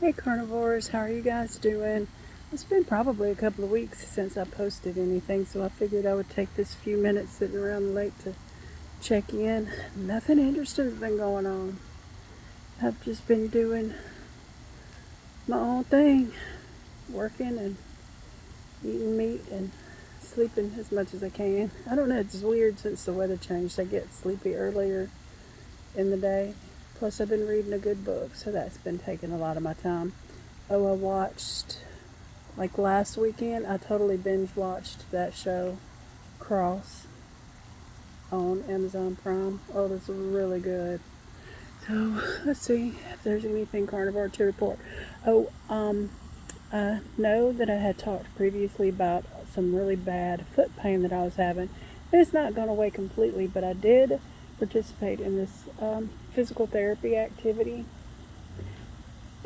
Hey carnivores, how are you guys doing? It's been probably a couple of weeks since I posted anything, so I figured I would take this few minutes sitting around the lake to check in. Nothing interesting has been going on. I've just been doing my own thing, working and eating meat and sleeping as much as I can. I don't know, it's weird since the weather changed. I get sleepy earlier in the day. Plus, I've been reading a good book, so that's been taking a lot of my time. Oh, I watched, like last weekend, I totally binge watched that show, Cross, on Amazon Prime. Oh, that's really good. So, let's see if there's anything carnivore to report. Oh, I know that I had talked previously about some really bad foot pain that I was having. It's not gone away completely, but I did participate in this physical therapy activity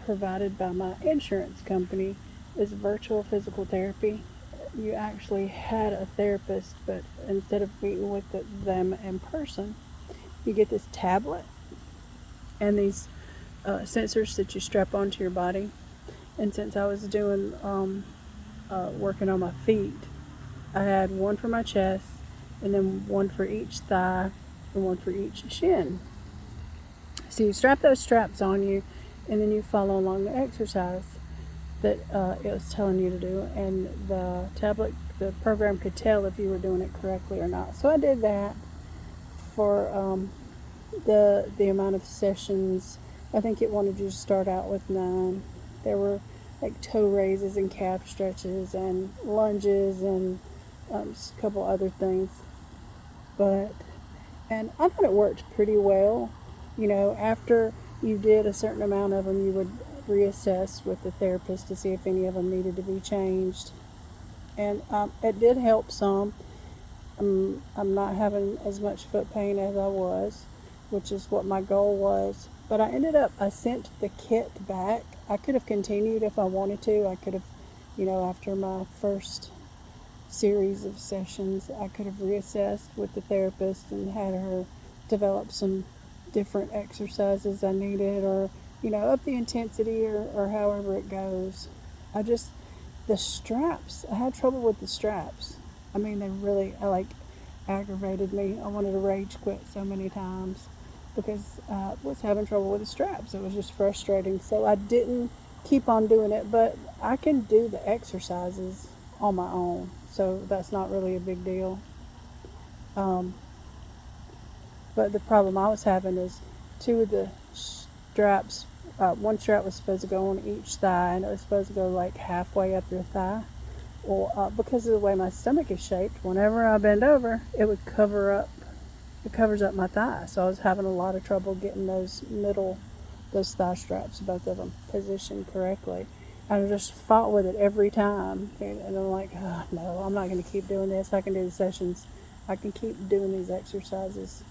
provided by my insurance company. Is virtual physical therapy. You actually had a therapist, but instead of meeting with them in person, you get this tablet and these sensors that you strap onto your body. And since I was doing working on my feet, I had one for my chest, and then one for each thigh, and one for each shin. So you strap those straps on you, and then you follow along the exercise that it was telling you to do, and the program could tell if you were doing it correctly or not. So I did that for the amount of sessions. I think it wanted you to start out with 9. There were like toe raises and calf stretches and lunges and just a couple other things. And I thought it worked pretty well. After you did a certain amount of them, you would reassess with the therapist to see if any of them needed to be changed. And it did help some. I'm not having as much foot pain as I was, which is what my goal was. But I sent the kit back. I could have continued if I wanted to. I could have, after my first series of sessions, I could have reassessed with the therapist and had her develop some different exercises I needed, or up the intensity, or however it goes. The straps, I had trouble with the straps. I mean, they really aggravated me. I wanted to rage quit so many times because I was having trouble with the straps. It was just frustrating. So I didn't keep on doing it, but I can do the exercises on my own. So that's not really a big deal. Um, but the problem I was having is 2 of the straps, one strap was supposed to go on each thigh, and it was supposed to go like halfway up your thigh. Well, because of the way my stomach is shaped, whenever I bend over, it covers up my thigh. So I was having a lot of trouble getting those thigh straps, both of them, positioned correctly. I just fought with it every time. And I'm like, oh, no, I'm not going to keep doing this. I can do the sessions. I can keep doing these exercises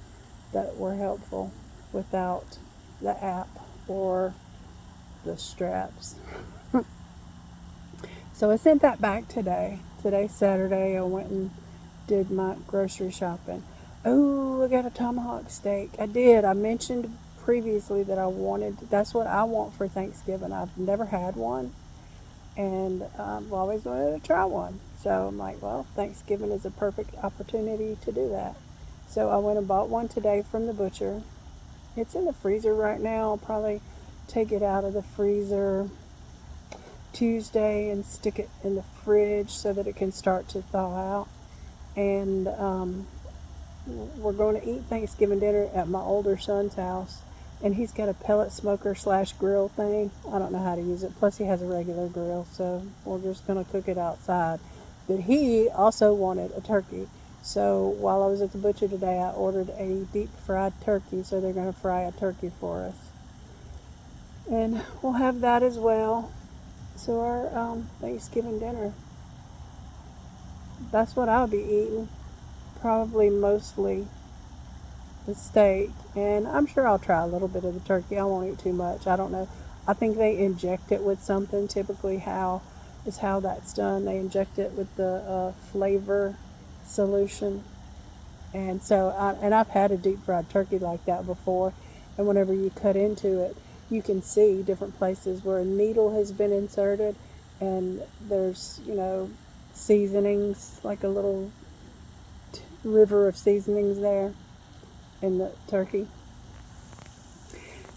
that were helpful without the app or the straps. So I sent that back today. Today's Saturday. I went and did my grocery shopping. Oh, I got a tomahawk steak. I did. I mentioned previously that that's what I want for Thanksgiving. I've never had one, and I've always wanted to try one. So I'm like, well, Thanksgiving is a perfect opportunity to do that. So I went and bought one today from the butcher. It's in the freezer right now. I'll probably take it out of the freezer Tuesday and stick it in the fridge so that it can start to thaw out. And we're going to eat Thanksgiving dinner at my older son's house, and he's got a pellet smoker / grill thing. I don't know how to use it. Plus he has a regular grill, so we're just going to cook it outside. But he also wanted a turkey. So while I was at the butcher today, I ordered a deep fried turkey, so they're going to fry a turkey for us. And we'll have that as well. So our Thanksgiving dinner, that's what I'll be eating. Probably mostly the steak. And I'm sure I'll try a little bit of the turkey. I won't eat too much. I don't know. I think they inject it with something. Typically how that's done. They inject it with the flavor solution. And so, I've had a deep fried turkey like that before. And whenever you cut into it, you can see different places where a needle has been inserted, and there's, seasonings, like a little river of seasonings there in the turkey.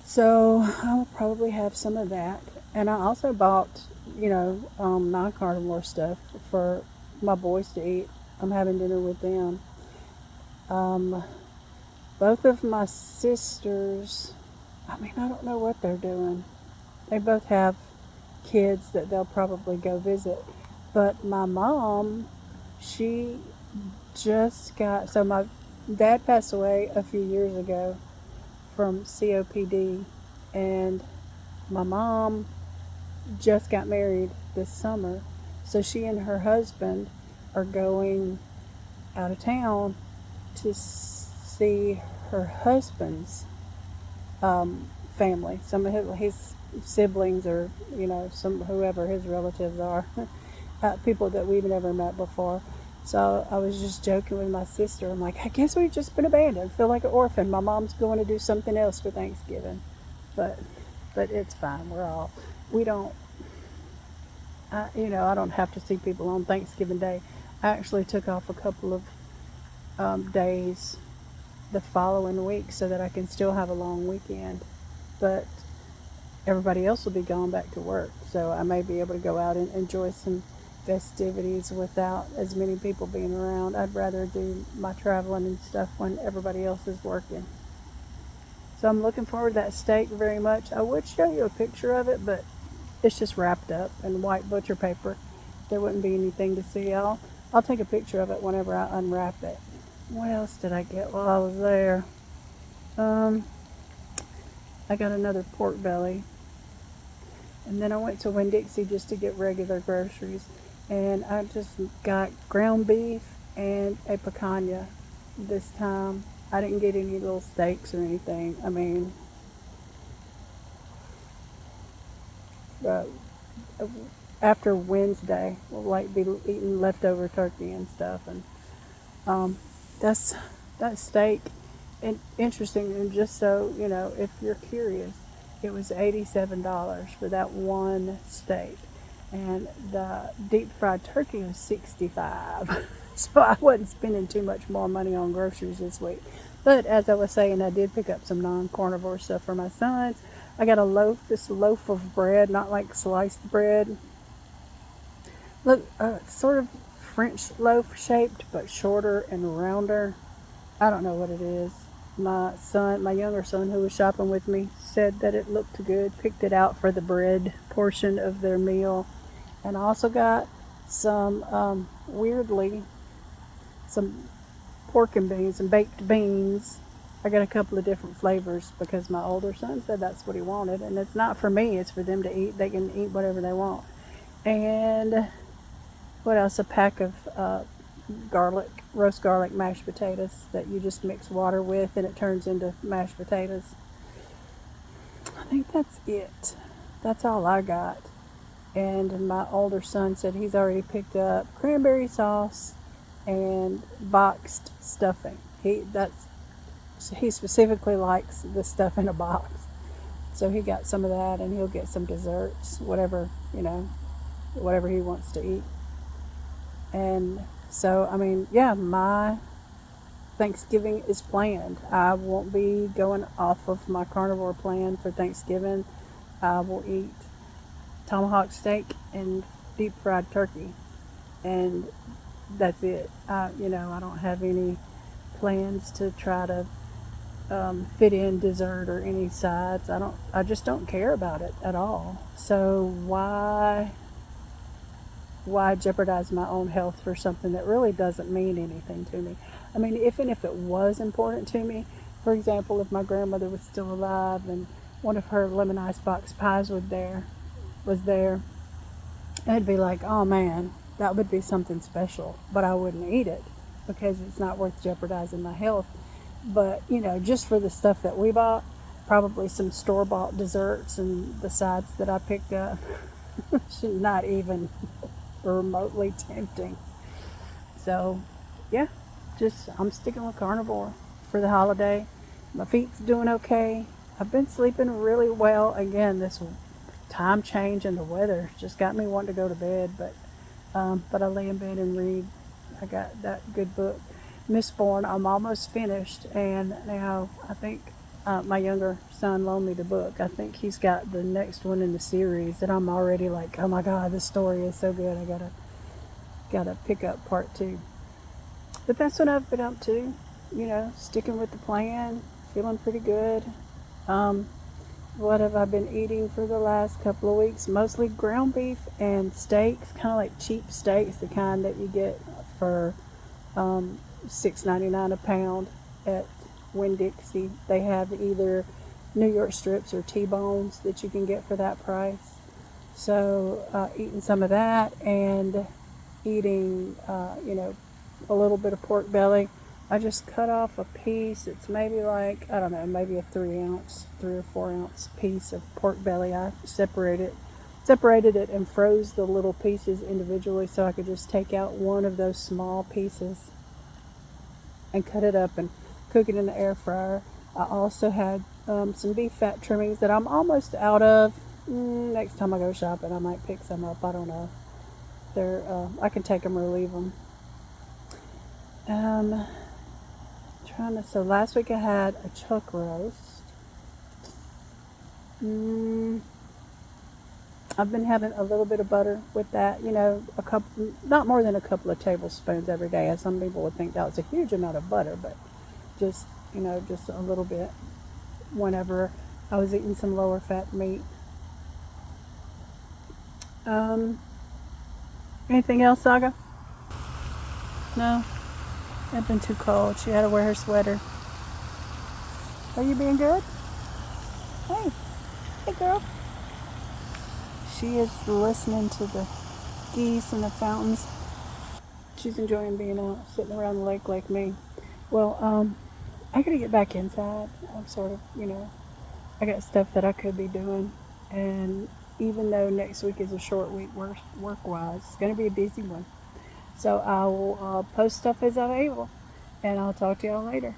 So I'll probably have some of that. And I also bought, non-carnivore stuff for my boys to eat. I'm having dinner with them. Um, Both of my sisters, I mean, I don't know what they're doing. They both have kids that they'll probably go visit. But my mom, she just got, so my dad passed away a few years ago from COPD, and my mom just got married this summer. So she and her husband are going out of town to see her husband's family. Some of his siblings, or some whoever his relatives are, people that we've never met before. So I was just joking with my sister. I'm like, I guess we've just been abandoned. Feel like an orphan. My mom's going to do something else for Thanksgiving, but it's fine. We don't. I don't have to see people on Thanksgiving Day. I actually took off a couple of days the following week so that I can still have a long weekend. But everybody else will be gone back to work, so I may be able to go out and enjoy some festivities without as many people being around. I'd rather do my traveling and stuff when everybody else is working. So I'm looking forward to that steak very much. I would show you a picture of it, but it's just wrapped up in white butcher paper. There wouldn't be anything to see. I'll take a picture of it whenever I unwrap it. What else did I get while I was there? I got another pork belly. And then I went to Winn-Dixie just to get regular groceries. And I just got ground beef and a picanha this time. I didn't get any little steaks or anything. I mean, after Wednesday, we'll be eating leftover turkey and stuff. And that's that steak. And interesting, and just so if you're curious, it was $87 for that one steak, and the deep fried turkey was $65. So I wasn't spending too much more money on groceries this week. But as I was saying, I did pick up some non-carnivore stuff for my sons. I got this loaf of bread, not like sliced bread. Look, sort of French loaf shaped, but shorter and rounder. I don't know what it is. My younger son, who was shopping with me, said that it looked good. Picked it out for the bread portion of their meal. And I also got some, weirdly, some pork and beans, some baked beans. I got a couple of different flavors because my older son said that's what he wanted. And it's not for me, it's for them to eat. They can eat whatever they want. And what else? A pack of roast garlic mashed potatoes that you just mix water with and it turns into mashed potatoes. I think that's it. That's all I got. And my older son said he's already picked up cranberry sauce and boxed stuffing. He specifically likes the stuff in a box. So he got some of that, and he'll get some desserts, whatever he wants to eat. And so, I mean, yeah, my Thanksgiving is planned. I won't be going off of my carnivore plan for Thanksgiving. I will eat tomahawk steak and deep fried turkey. And that's it. I don't have any plans to try to fit in dessert or any sides. I just don't care about it at all. So why jeopardize my own health for something that really doesn't mean anything to me? I mean, if it was important to me, for example, if my grandmother was still alive and one of her lemon icebox pies was there, I'd be like, oh man, that would be something special, but I wouldn't eat it because it's not worth jeopardizing my health. But, just for the stuff that we bought, probably some store-bought desserts and the sides that I picked up, not even remotely tempting. So yeah, I'm sticking with carnivore for the holiday. My feet's doing okay. I've been sleeping really well. Again, this time change and the weather just got me wanting to go to bed, but I lay in bed and read. I got that good book, Mistborn. I'm almost finished, and now I think my younger son loaned me the book. I think he's got the next one in the series, and I'm already like, oh my god, this story is so good. I gotta pick up part two. But that's what I've been up to. You know, sticking with the plan, feeling pretty good. Um, what have I been eating for the last couple of weeks? Mostly ground beef and steaks, kind of like cheap steaks, the kind that you get for $6.99 a pound at Winn-Dixie. They have either New York strips or T-bones that you can get for that price. So eating some of that and eating, a little bit of pork belly. I just cut off a piece. It's maybe like, I don't know, maybe a 3 or 4 ounce piece of pork belly. I separated it and froze the little pieces individually so I could just take out one of those small pieces and cut it up and cook it in the air fryer. I also had some beef fat trimmings that I'm almost out of. Next time I go shopping, I might pick some up. I don't know. I can take them or leave them. So last week I had a chuck roast. I've been having a little bit of butter with that, a couple, not more than a couple of tablespoons every day. As some people would think that was a huge amount of butter, but just, just a little bit whenever I was eating some lower fat meat. Anything else, Saga? No? It's been too cold. She had to wear her sweater. Are you being good? Hey. Hey, girl. She is listening to the geese and the fountains. She's enjoying being out, sitting around the lake like me. Well, I gotta get back inside. I'm sort of, I got stuff that I could be doing. And even though next week is a short week work-wise, it's gonna be a busy one. So I will post stuff as I'm able. And I'll talk to y'all later.